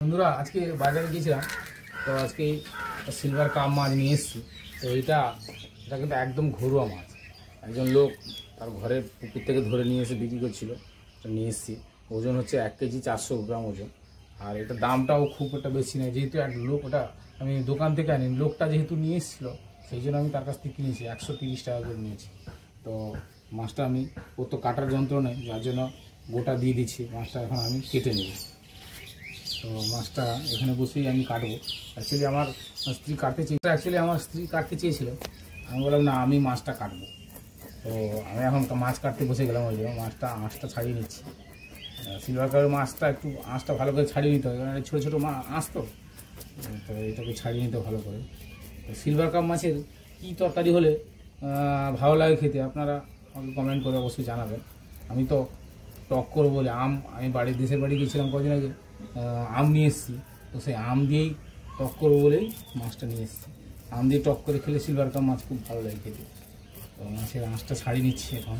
বন্ধুরা আজকে বাজারে গিয়েছিলাম, তো আজকে সিলভার কাপ মাছ নিয়ে এসেছি। তো এটা কিন্তু একদম ঘরোয়া মাছ। একজন লোক তার ঘরের পুকুর থেকে ধরে নিয়ে এসে বিক্রি করছিল, নিয়ে এসেছি। ওজন হচ্ছে 1 কেজি 400 গ্রাম ওজন। আর এটা দামটাও খুব একটা বেশি নয়, যেহেতু এক লোক, ওটা আমি দোকান থেকে আনি, লোকটা যেহেতু নিয়ে এসেছিলো সেই জন্য আমি তার কাছ থেকে কিনেছি। 130 টাকা করে নিয়েছি। তো মাছটা আমি, ও তো কাটার যন্ত্র নেই, যার জন্য গোটা দিয়ে দিচ্ছি। মাছটা এখন আমি কেটে নেব। তো মাছটা এখানে বসেই আমি কাটবো। অ্যাকচুয়ালি আমার স্ত্রী কাটতে চেয়েছিল। আমি বললাম না, আমি মাছটা কাটবো। তো আমি এখন মাছ কাটতে বসে গেলাম। ওই জন্য আঁশটা ছাড়িয়ে নিচ্ছি। সিলভার কাপের মাছটা একটু আঁশটা ভালো করে ছাড়িয়ে নিতে হবে, কারণ ছোটো ছোটো আঁশ তো এটাকে ছাড়িয়ে নিতে ভালো করে। তো সিলভার কাপ মাছের কী তরকারি হলে ভালো লাগে খেতে, আপনারা আমাকে কমেন্ট করে অবশ্যই জানাবেন। আমি তো টক করবো বলে আমি দেশের বাড়ি গিয়েছিলাম কদিন আগে, আম নিয়ে এসেছি। তো সেই আম দিয়েই টক করবো বলেই মাছটা নিয়ে এসেছি। আম দিয়ে টক করে খেলে সিলভার কাপ মাছ খুব ভালো লাগে খেতে। তো মাছের আঁশটা ছাড়িয়ে নিচ্ছি এখন।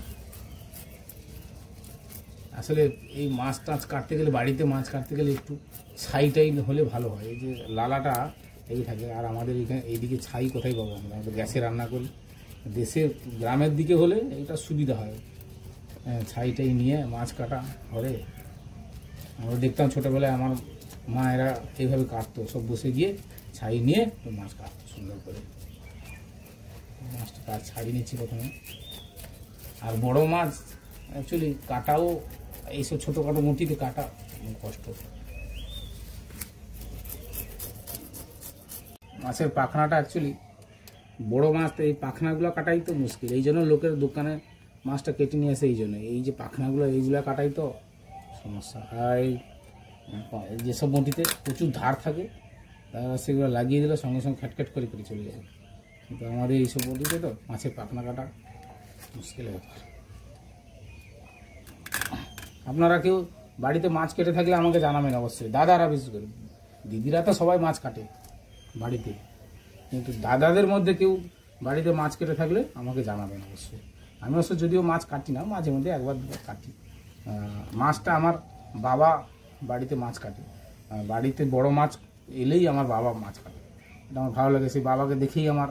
আসলে এই মাছ টাছ কাটতে গেলে, বাড়িতে মাছ কাটতে গেলে একটু ছাইটাই হলে ভালো হয়। এই যে লালাটা এই থাকে, আর আমাদের এখানে এইদিকে ছাই কোথায় পাবো আমরা তো গ্যাসে রান্না করি। দেশের গ্রামের দিকে হলে এটা সুবিধা হয়, ছাইটাই নিয়ে মাছ কাটা হবে। আমরা দেখতাম ছোটোবেলায় আমার মায়েরা এইভাবে কাটতো, সব বসে গিয়ে ছাই নিয়ে মাছ কাটতো সুন্দর করে। মাছটা ছাড়িয়ে নিচ্ছি প্রথমে। আর বড় মাছ অ্যাকচুয়ালি কাটাও, এইসব ছোটোখাটো মুঠিতে কাটা কষ্ট। মাছের পাখনাটা অ্যাকচুয়ালি বড়ো মাছ, এই পাখনাগুলো কাটাই তো মুশকিল। এই জন্য লোকের দোকানে মাছটা কেটে নিয়ে আসে। এই জন্য এই যে পাখনাগুলো, এইগুলো কাটাই তো সমস্যা। আর যেসব মুঠিতে প্রচুর ধার থাকে, তারা সেগুলো লাগিয়ে দিলে সঙ্গে সঙ্গে খ্যাটখ্যাট করে চলে যাবে। কিন্তু আমাদের এইসব মুঠিতে তো মাছের পাখনা কাটা মুশকিল ব্যাপার। আপনারা কেউ বাড়িতে মাছ কেটে থাকলে আমাকে জানাবেন অবশ্যই। দাদারা বিশেষ করে, দিদিরা তো সবাই মাছ কাটে বাড়িতে, কিন্তু দাদাদের মধ্যে কেউ বাড়িতে মাছ কেটে থাকলে আমাকে জানাবেন অবশ্যই। আমি অবশ্য যদিও মাছ কাটি না, মাঝে মধ্যে একবার দুবার কাটি। মাছটা আমার বাবা বাড়িতে মাছ কাটে। বাড়িতে বড় মাছ এলেই আমার বাবা মাছ কাটে, এটা আমার ভালো লাগে। সেই বাবাকে দেখেই আমার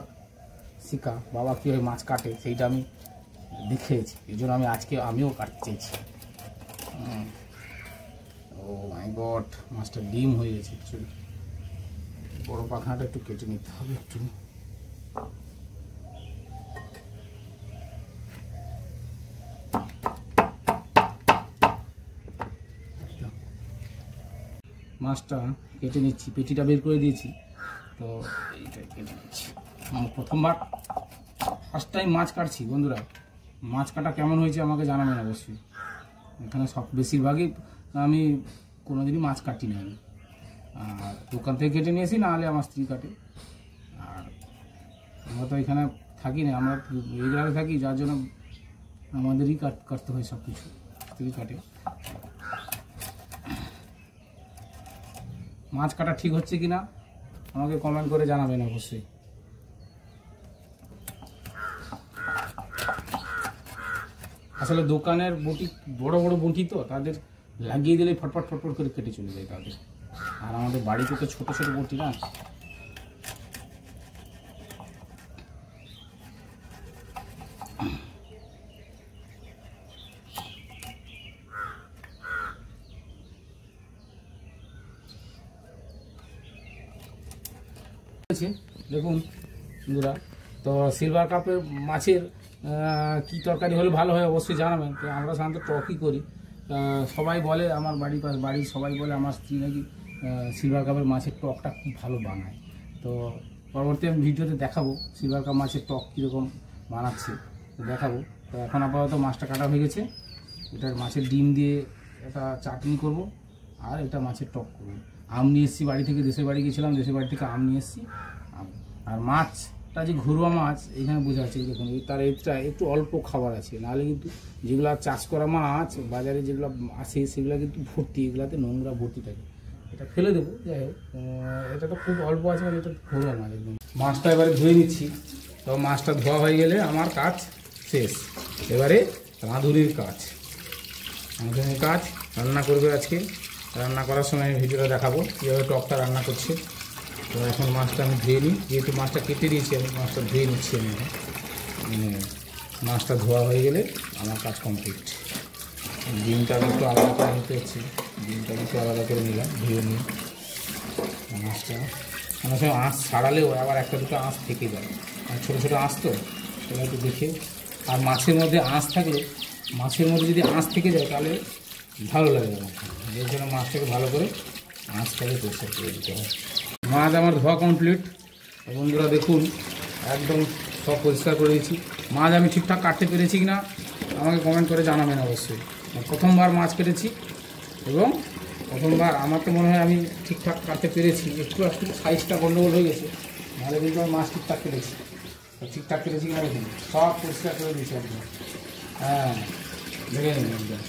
শেখা, বাবা কীভাবে মাছ কাটে সেইটা আমি দেখেছি। এই জন্য আমিও কাটতে চেয়েছি। ও মাই গড, মাছটা ডিম হয়ে গেছে। অ্যাকচুয়ালি বড় পাখনাটা একটু কেটে নিতে হবে একটু। মাছটা কেটে নিচ্ছি, পেটিটা বের করে দিয়েছি। তো এইটাই কেটে নিচ্ছি। প্রথমবার ফার্স্ট টাইম মাছ কাটছি। বন্ধুরা, মাছ কাটা কেমন হয়েছে আমাকে জানাবেন অবশ্যই। এখানে বেশিরভাগই আমি কোনোদিনই মাছ কাটি না। আর দোকান থেকে কেটে নিয়েছি, না হলে আমার স্ত্রী কাটে। আর আমরা তো এখানে থাকি না, আমরা এই জায়গায় থাকি, যার জন্য আমাদেরই কাটতে হয় সব কিছু, স্ত্রী কাটে। মাছ কাটা ঠিক হচ্ছে কিনা আমাকে কমেন্ট করে জানাবেন অবশ্যই। আসলে দোকানের বটি, বড় বড় বটি তো, তাদের লাগিয়ে দিলে ফটফট ফটফট করে কেটে চলে যায় তাদের। আর আমাদের বাড়িতে তো ছোট ছোট বটি না। দেখুন বন্ধুরা, তো সিলভার কাপের মাছের কী তরকারি হলে ভালো হয় অবশ্যই জানাবেন। তো আমরা সাধারণত টকই করি। সবাই বলে, আমার বাড়ির সবাই বলে আমার স্ত্রী নাকি সিলভার কাপের মাছের টকটা খুব ভালো বানায়। তো পরবর্তী আমি ভিডিওতে দেখাবো সিলভার কাপ মাছের টক কীরকম বানাচ্ছে, দেখাবো। তো এখন আপাতত মাছটা কাটা হয়ে গেছে। এটার মাছের ডিম দিয়ে একটা চাটনি করব, আর এটা মাছের টক করব। আম নিয়ে এসেছি বাড়ি থেকে, দেশের বাড়ি গিয়েছিলাম, দেশের বাড়ি থেকে আম নিয়ে এসেছি। আর মাছটা যে ঘরোয়া মাছ, এখানে বোঝা যাচ্ছে দেখুন, তার এটা একটু অল্প খাবার আছে। নাহলে কিন্তু যেগুলো চাষ করা মাছ বাজারে যেগুলো আসে সেগুলো কিন্তু ভর্তি, এগুলাতে নোংরা ভর্তি থাকে। এটা ফেলে দেবো, যাই হোক। এটা তো খুব অল্প আছে, মানে এটা ঘরোয়া মাছ একদম। মাছটা এবারে ধুয়ে নিচ্ছি। তো মাছটা ধোয়া হয়ে গেলে আমার কাজ শেষ। এবারে রাঁধুনির কাজ রান্না করবে আজকে। রান্না করার সময় আমি ভিডিওটা দেখাবো কীভাবে টকটা রান্না করছে। তো এখন মাছটা আমি ধুয়ে নিই, যেহেতু মাছটা কেটে দিয়েছি আমি মাছটা ধুয়ে নিচ্ছি। আমি মানে মাছটা ধোয়া হয়ে গেলে আমার কাজ কমপ্লিট। ডিমটা আমি একটু আলাদা করে নিতে হচ্ছে, ডিমটা একটু আলাদা করে নিলাম ধুয়ে নিয়ে। মাছটা অনেক সময় আঁশ ছাড়ালেও আবার একটা দুটো আঁশ থেকে যায়, আর ছোটো ছোটো আঁশ তো সেটা একটু দেখে। আর মাছের মধ্যে আঁশ থাকলে, মাছের মধ্যে যদি আঁশ থেকে যায় তাহলে ভালো লাগে না, এর জন্য মাছটাকে ভালো করে আঁশটাকে পরিষ্কার করে দিতে হয়। মাছ আমার ধোয়া কমপ্লিট বন্ধুরা, দেখুন একদম সব পরিষ্কার করে দিয়েছি। মাছ আমি ঠিকঠাক কাটতে পেরেছি কি না আমাকে কমেন্ট করে জানাবেন অবশ্যই। প্রথমবার মাছ কেটেছি এবং প্রথমবার আমার তো মনে হয় আমি ঠিকঠাক কাটতে পেরেছি, একটু সাইজটা গন্ডগোল হয়ে গেছে, নাহলে কিন্তু আমি মাছ ঠিকঠাক কেটেছি। ঠিকঠাক কেটেছি কিনা দেখুন, সব পরিষ্কার করে দিয়েছি একদম। হ্যাঁ দেখে নিন একদম।